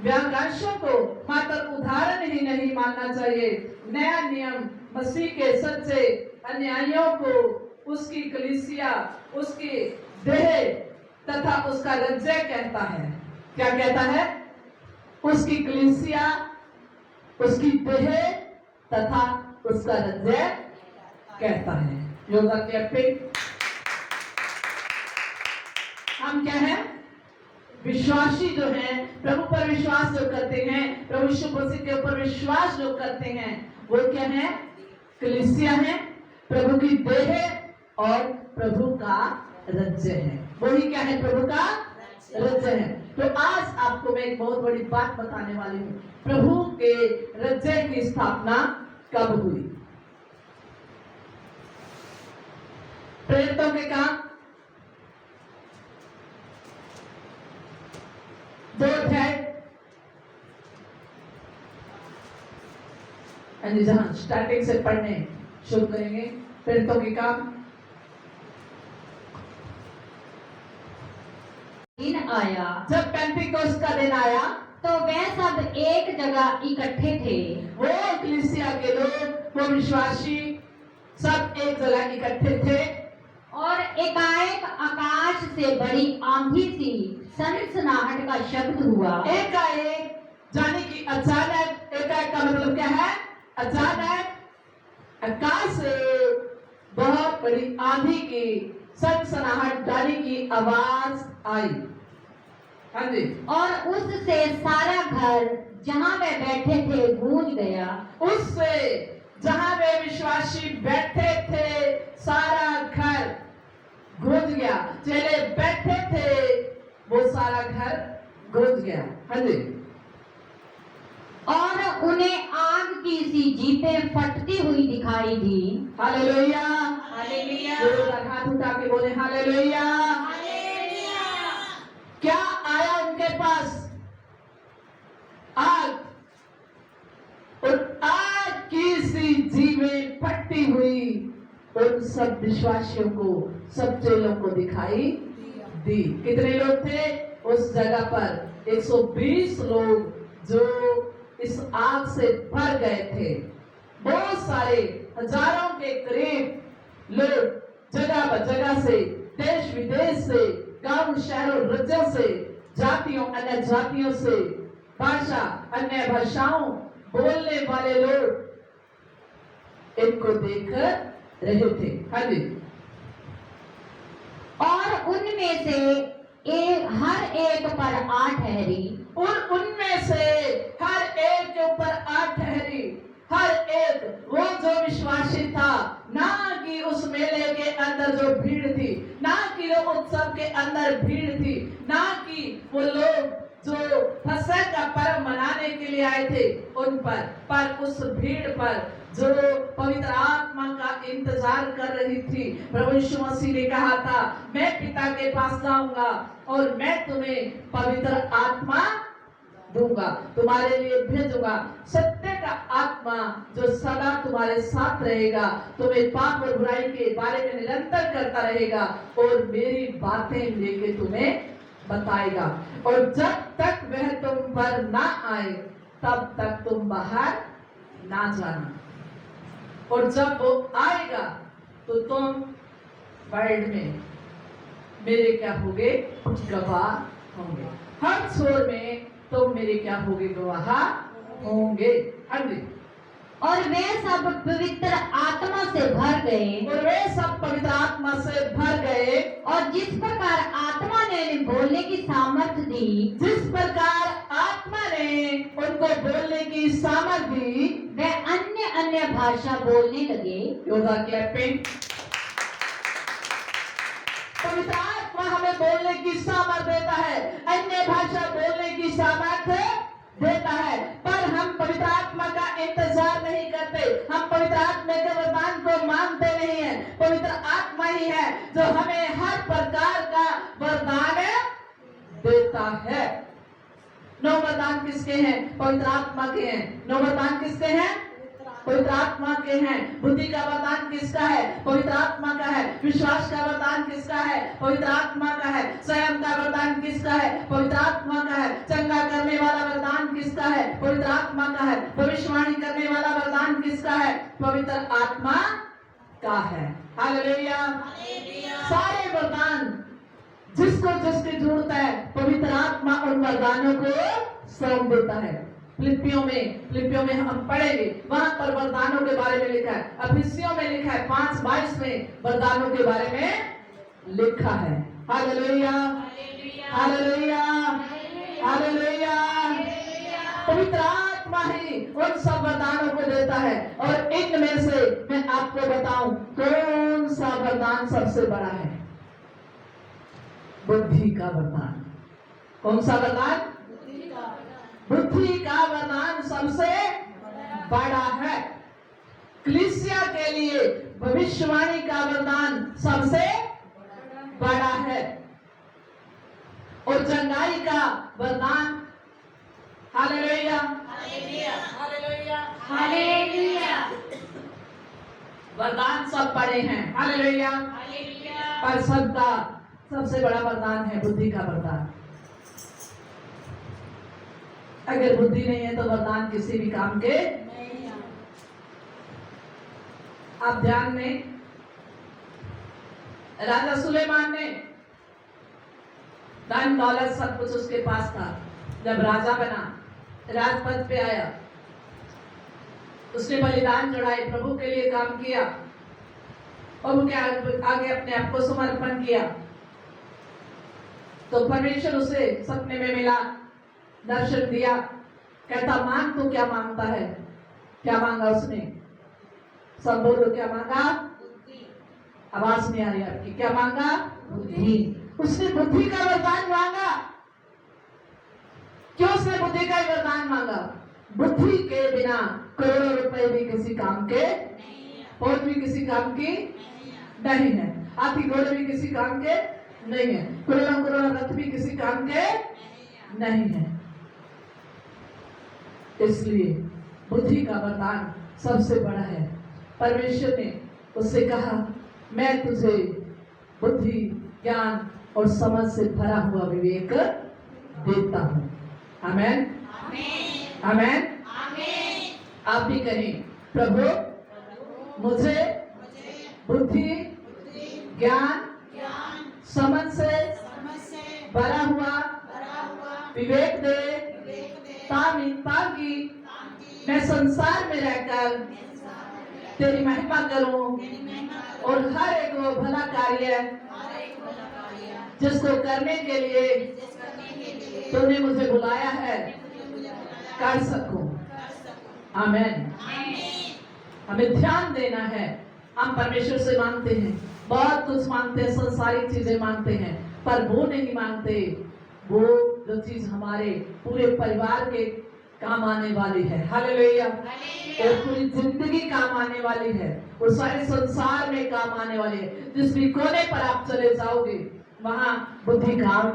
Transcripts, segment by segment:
वाक्यांशों को मात्र उदाहरण ही नहीं मानना चाहिए। नया नियम मसीह के सच्चे अनुयायियों को उसकी कलीसिया, उसकी देह तथा उसका रज्जे कहता है। क्या कहता है? उसकी कलीसिया, उसकी देह तथा उसका रज्जे कहता है। योगा क्लैपिंग। हम क्या है? विश्वासी जो है, प्रभु पर विश्वास जो करते हैं, प्रभु यीशु मसीह के ऊपर विश्वास जो करते हैं, वो क्या है? कलीसिया है, प्रभु की देह और प्रभु का रज्जे है। वही क्या है? प्रभु का रज्जे है। तो आज आपको मैं एक बहुत बड़ी बात बताने वाली हूँ। प्रभु के रज्जे की स्थापना कब हुई? प्रेरितों के काम 2 अध्याय, जहां स्टार्टिंग से पढ़ने शुरू करेंगे। प्रेरितों के काम दिन आया, जब पेंटिकोस्ट का दिन आया तो वे सब एक जगह इकट्ठे थे। वो कलीसिया के लोग, वो विश्वासी सब एक जगह इकट्ठे थे और एकाएक आकाश से बड़ी आंधी सी सनसनाहट का शब्द हुआ। एकाएक, यानी कि अचानक। एकाएक का मतलब क्या है? अचानक आकाश से बहुत बड़ी आंधी की सनसनाहट यानी की आवाज आई। हाँ जी। और उससे सारा घर जहां वे बैठे थे गूंज गया। उससे जहां वे विश्वासी बैठे थे सारा घर गूंज गया। चले बैठे थे वो सारा घर गूंज गया। हाँ जी। और उन्हें आग की सी जीपें फटती हुई दिखाई दी। हालेलुया, हालेलुया, हाथ उठा के बोले हालेलुया। हालेलुया। क्या आया उनके पास? आग। और आग की सी जीवें फटती हुई उन सब विश्वासियों को, सब चेलों को दिखाई दी। कितने लोग थे उस जगह पर? 120 लोग जो इस आग से भर गए थे। बहुत सारे, हजारों के करीब लोग जगह जगह से, देश विदेश से, गांव शहरों राज्यों से, जातियों अन्य जातियों से, भाषा अन्य भाषाओं बोलने वाले लोग इनको देख रहे थे। हाँ जी। और उनमें से हर एक पर आ ठहरी। और उनमें से हर एक के ऊपर आ ठहरी। हर एक वो जो विश्वासी था, ना कि उस मेले के अंदर जो भीड़ थी, ना कि वो उत्सव के अंदर भीड़ थी, ना कि वो लोग जो फसह का पर्व मनाने के लिए आए थे उन पर उस भीड़ पर जो पवित्र आत्मा का इंतजार कर रही थी। प्रभु यीशु मसीह ने कहा था, मैं पिता के पास जाऊंगा और मैं तुम्हें पवित्र आत्मा दूंगा, तुम्हारे लिए भेजूंगा, सत्य का आत्मा जो सदा तुम्हारे साथ रहेगा, तुम्हें पाप और बुराई के बारे में निरंतर करता रहेगा और मेरी बातें लेके तुम्हें बताएगा। और जब तक वह तुम पर ना आए तब तक तुम बाहर ना जाना। और जब वो आएगा तो तुम वर्ल्ड में मेरे क्या होगे? गवाह होंगे। हर छोर में तुम मेरे क्या होगे? गवाह होंगे। हाँ जी। और वे सब पवित्र आत्मा से भर गए। और वे सब पवित्र आत्मा से भर गए। और जिस प्रकार आत्मा ने बोलने की सामर्थ्य दी, जिस प्रकार आत्मा ने उनको बोलने की सामर्थ्य दी, वे अन्य अन्य भाषा बोलने लगे। योगा क्लैपिंग। पवित्र आत्मा हमें बोलने की सामर्थ्य देता है, अन्य भाषा बोलने की सामर्थ्य देता है। पर हम पवित्र आत्मा का इंतजार नहीं करते, हम पवित्र आत्मा के वरदान को मांगते नहीं है। पवित्र आत्मा ही है जो हमें हर प्रकार का वरदान देता है। 9 वरदान किसके हैं? पवित्र आत्मा के हैं। 9 वरदान किसके हैं? पवित्र आत्मा के हैं। बुद्धि का वरदान किसका है? पवित्र आत्मा का है। विश्वास का वरदान किसका है? पवित्र आत्मा का है। संयम का वरदान किसका है? पवित्र आत्मा का है। चंगा करने वाला वरदान किसका है? पवित्र आत्मा का है। भविष्यवाणी करने वाला वरदान किसका है? पवित्र आत्मा का है। हालेलुया। सारे वरदान जिसको जिसकी जरूरत है, पवित्र आत्मा उन वरदानों को सौंप देता है। फिलिपियों में हम पढ़ेंगे, वहां पर वरदानों के बारे में लिखा है। अफिसियों में लिखा है 5:22 में वरदानों के बारे में लिखा है। Hallelujah, hallelujah, hallelujah. पवित्र आत्मा ही उन सब वरदानों को देता है। और इनमें से मैं आपको बताऊं कौन सा वरदान सबसे बड़ा है? बुद्धि का वरदान। कौन सा वरदान? बुद्धि का वरदान सबसे बड़ा है। कलीसिया के लिए भविष्यवाणी का वरदान सबसे बड़ा है। और चंगाई का वरदान, हालेलुया, हालेलुया, हालेलुया। वरदान सब बड़े हैं, हालेलुया, पर सबका सबसे बड़ा वरदान है बुद्धि का वरदान। अगर बुद्धि नहीं है तो वरदान किसी भी काम के नहीं है। आप ध्यान में, राजा सुलेमान ने धन दौलत सब कुछ उसके पास था। जब राजा बना, राजपद पे आया, उसने बलिदान चढ़ाए, प्रभु के लिए काम किया और उनके आगे अपने आप को समर्पण किया। तो परमेश्वर उसे सपने में मिला, दर्शन दिया, कहता मांग तो क्या मांगता है? क्या मांगा उसने? सब बोलो, क्या मांगा? आवाज नहीं आ रही आपकी। क्या मांगा? बुद्धि। उसने बुद्धि का वरदान मांगा। क्यों उसने बुद्धि का वरदान मांगा? बुद्धि के बिना करोड़ों रुपए भी किसी काम के, फौज भी किसी काम की नहीं है, हाथी घोड़े भी किसी काम के नहीं है, करोड़ों करोड़ों रथ भी किसी काम के नहीं है। इसलिए बुद्धि का वरदान सबसे बड़ा है। परमेश्वर ने उससे कहा, मैं तुझे बुद्धि, ज्ञान और समझ से भरा हुआ विवेक देता हूं। आमेन, आमेन। आप भी कहें, प्रभु मुझे बुद्धि, ज्ञान, समझ से भरा हुआ विवेक दे, ताकि मैं संसार में रहकर तेरी महिमा करूं और हर एक वो भला कार्य जिसको करने के लिए तूने मुझे बुलाया है कर सकूं। आमेन। हमें ध्यान देना है। हम परमेश्वर से मांगते हैं, बहुत कुछ मांगते हैं, संसारिक चीजें मांगते हैं, पर वो नहीं मांगते वो जो चीज हमारे पूरे परिवार के काम आने वाली है। हालेलुया। और पूरी जिंदगी काम आने वाली है और सारे संसार में काम आने वाली है। जिस भी कोने पर आप चले जाओगे वहां बुद्धि काम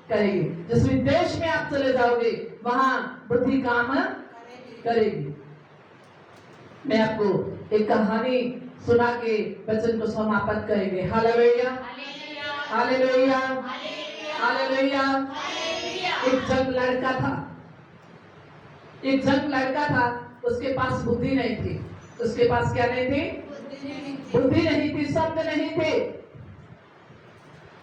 करेगी। जिस भी देश में आप चले जाओगे वहां बुद्धि काम करेगी। मैं आपको एक कहानी सुना के वचन को समाप्त करेंगे। Hallelujah, hallelujah, hallelujah. एक जंग लड़का था, एक जंग लड़का था, उसके पास बुद्धि नहीं थी। उसके पास क्या नहीं थी? बुद्धि नहीं थी, शब्द नहीं थे।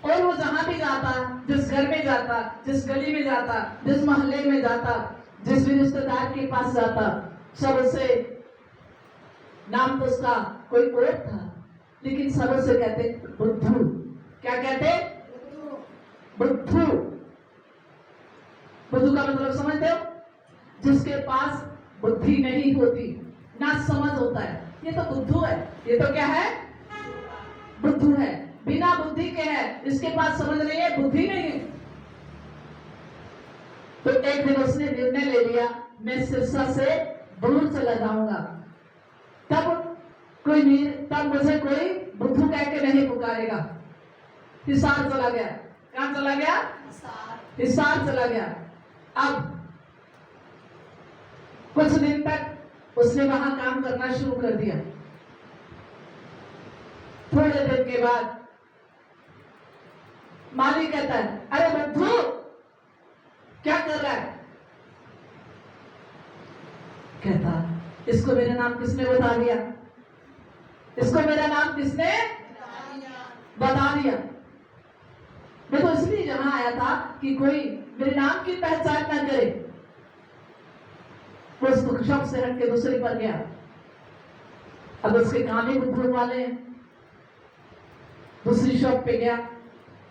और वो जहां भी जाता, जिस घर में जाता, जिस गली में जाता, जिस मोहल्ले में जाता, जिस भी रिश्तेदार के पास जाता, सब उसे, नाम तो उसका कोई और था, लेकिन सब उसे कहते बुद्धू। क्या कहते? बुद्धू। बुद्धू का मतलब समझते हो? जिसके पास बुद्धि नहीं होती, ना समझ होता है, ये तो बुद्धू है। ये तो क्या है? बुद्धू है, बिना बुद्धि के है, इसके पास समझ नहीं है, बुद्धि नहीं है। तो एक दिन उसने निर्णय ले लिया, मैं सिरसा से दूर चला जाऊंगा, तब मुझे कोई बुद्धू कह के नहीं पुकारेगा। हिसार चला गया। कहां चला गया? हिसार चला गया। अब कुछ दिन तक उसने वहां काम करना शुरू कर दिया। थोड़े दिन के बाद मालिक कहता है, अरे बंधु क्या कर रहा है? कहता, इसको मेरा नाम किसने बता दिया? इसको मेरा नाम किसने बता दिया? मैं तो इसलिए जहां आया था कि कोई मेरे नाम की पहचान न करे। वो उस शॉप से हट के दूसरी पर गया। अब उसके काम ही बुद्धू वाले हैं। दूसरी शॉप पे गया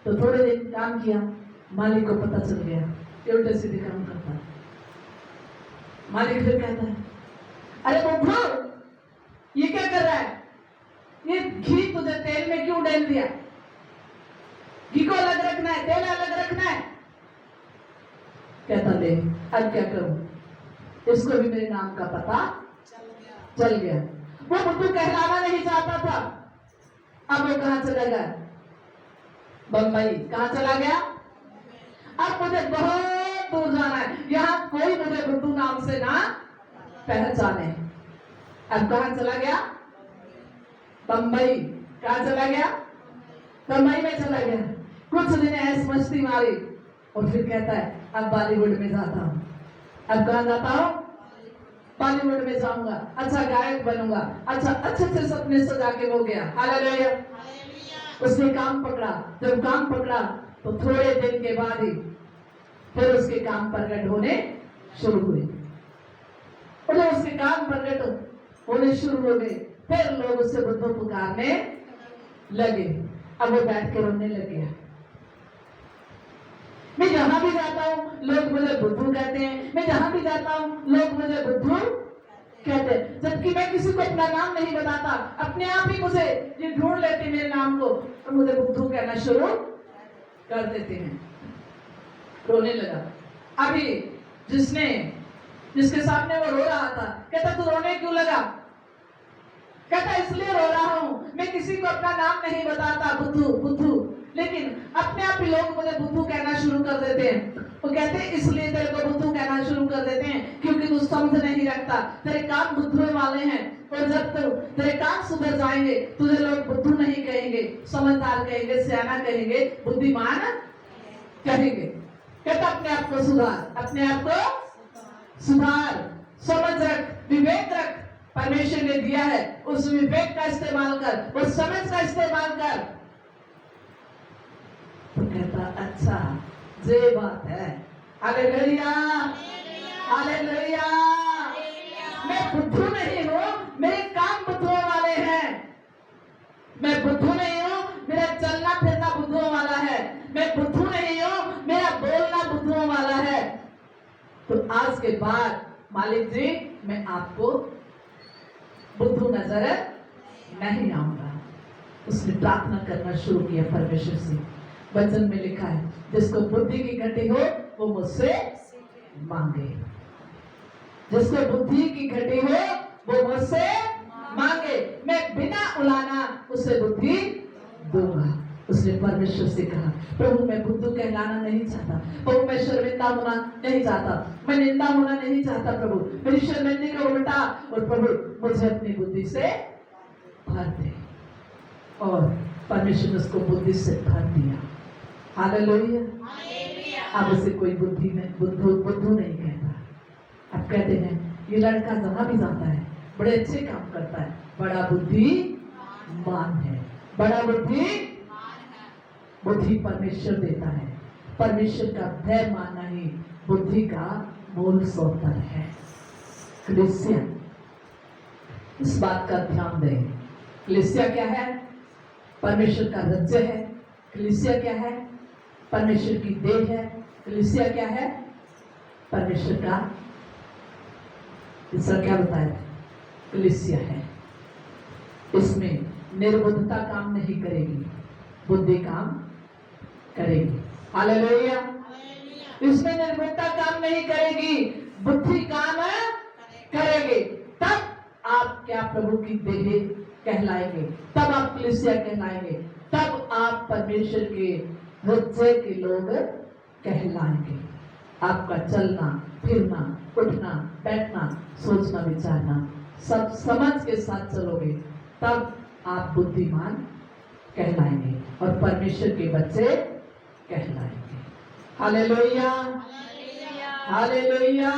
तो थोड़े दिन काम किया, मालिक को पता चल गया ये उल्टे सीधे काम करता है। मालिक फिर कहता है, अरे बुद्धू ये क्या कर रहा है? ये घी तुझे तेल में क्यों डाल दिया? घी को अलग रखना है, तेल अलग रखना है। कहता, ले अब क्या करूं? इसको भी मेरे नाम का पता चल गया। वो बुद्धू कहलाना नहीं चाहता था। अब वो कहां चला गया? बंबई। कहां चला गया? अब मुझे बहुत दूर जाना है, यहां कोई मुझे बुद्धू नाम से ना पहचाने। अब कहां चला गया? बंबई। कहां चला गया? बंबई में चला गया। कुछ दिन ऐस मस्ती मारी और फिर कहता है, अब बॉलीवुड में जाता हूं। अब कहां जाता हूं? बॉलीवुड में जाऊंगा, अच्छा गायक बनूंगा, अच्छा अच्छे अच्छे सपने सजा के वो गया। हालेलुया। उसने काम पकड़ा। जब काम पकड़ा तो थोड़े दिन के बाद ही फिर उसके काम प्रकट होने शुरू हुए। और जब उसके काम प्रकट होने शुरू हो गए, फिर लोग उससे बुद्धू पुकारने लगे। अब वो बैठ के रोने लग गया। मैं जहां भी जाता हूं लोग मुझे बुद्धू कहते हैं, मैं जहां भी जाता हूं लोग मुझे बुद्धू कहते हैं, जबकि मैं किसी को अपना नाम नहीं बताता। अपने आप ही मुझे ये ढूंढ लेते मेरे नाम को और मुझे बुद्धू कहना शुरू कर देते हैं। रोने लगा। अभी जिसके सामने वो रो रहा था, कहता, तू रोने क्यों लगा? कहता, इसलिए रो रहा हूं, मैं किसी को अपना नाम नहीं बताता, बुद्धू बुद्धू, लेकिन अपने आप ही लोग मुझे बुद्धू कहना शुरू कर देते हैं। वो कहते हैं, इसलिए तेरे को बुद्धू कहना शुरू कर देते हैं क्योंकि तू समझ नहीं रखता, तेरे काम बुद्धू वाले हैं। और जब तेरे काम सुधर जाएंगे तुझे लोग बुद्धू नहीं कहेंगे, समझदार कहेंगे, सियाना कहेंगे, बुद्धिमान कहेंगे। कहता, अपने आप को सुधार, अपने आप को सुधार, समझ रख, विवेक रख। परमेश्वर ने दिया है, उस विवेक का इस्तेमाल कर, उस समझ का इस्तेमाल कर। तो कहता, अच्छा ये बात है। Hallelujah, hallelujah. मैं बुद्धू नहीं हूं, मेरे काम बुद्धुओं वाले हैं। मैं बुद्धू नहीं हूं, मेरा चलना फिरना बुद्धुओं वाला है। मैं बुद्धू नहीं हूं, मेरा बोलना बुद्धुओं वाला है। तो आज के बाद मालिक जी मैं आपको बुद्धू नजर नहीं आऊंगा। उसने प्रार्थना करना शुरू किया परमेश्वर से। वचन में लिखा है, जिसको बुद्धि की घटी हो वो मुझसे मांगे। जिसको बुद्धि की घटी हो वो मुझसे मांगे, मैं बिना उलाना उसे बुद्धि दूंगा। उसने परमेश्वर से कहा, प्रभु मैं बुद्धू कहलाना नहीं चाहता, प्रभु मैं शर्मिंदा होना नहीं चाहता, मैं निंदा होना नहीं चाहता। प्रभु मेरी शर्मिंदगी को उल्टा और प्रभु मुझे अपनी बुद्धि से भर दे। और परमेश्वर ने उसको बुद्धि से भर दिया। हालेलुया। अब उसे कोई बुद्धि में बुद्धू नहीं कहता। अब कहते हैं ये लड़का जहां भी जाता है बड़े अच्छे काम करता है, बड़ा बुद्धिमान है। बड़ा बुद्धि परमेश्वर देता है। परमेश्वर का भय मानना ही बुद्धि का मूल स्रोत है। कलीसिया इस बात का ध्यान दें। कलीसिया क्या है? परमेश्वर का राज्य है। कलीसिया क्या है? परमेश्वर की देह है। कलीसिया क्या है? परमेश्वर का, इसका क्या बताया? कलीसिया है। इसमें निर्बुद्धता काम नहीं करेगी, बुद्धि काम करेगी। हालेलुया। इसमें निर्बुद्धता काम नहीं करेगी, बुद्धि काम करेगी। तब आप क्या प्रभु की देह कहलाएंगे, तब आप कलीसिया कहलाएंगे, तब आप परमेश्वर के हृदय के लोग कहलाएंगे। आपका चलना, फिरना, उठना, बैठना, सोचना, विचारना, सब समझ के साथ चलोगे, तब आप बुद्धिमान कहलाएंगे और परमेश्वर के बच्चे कहलाएंगे। हालेलुया, हालेलुया।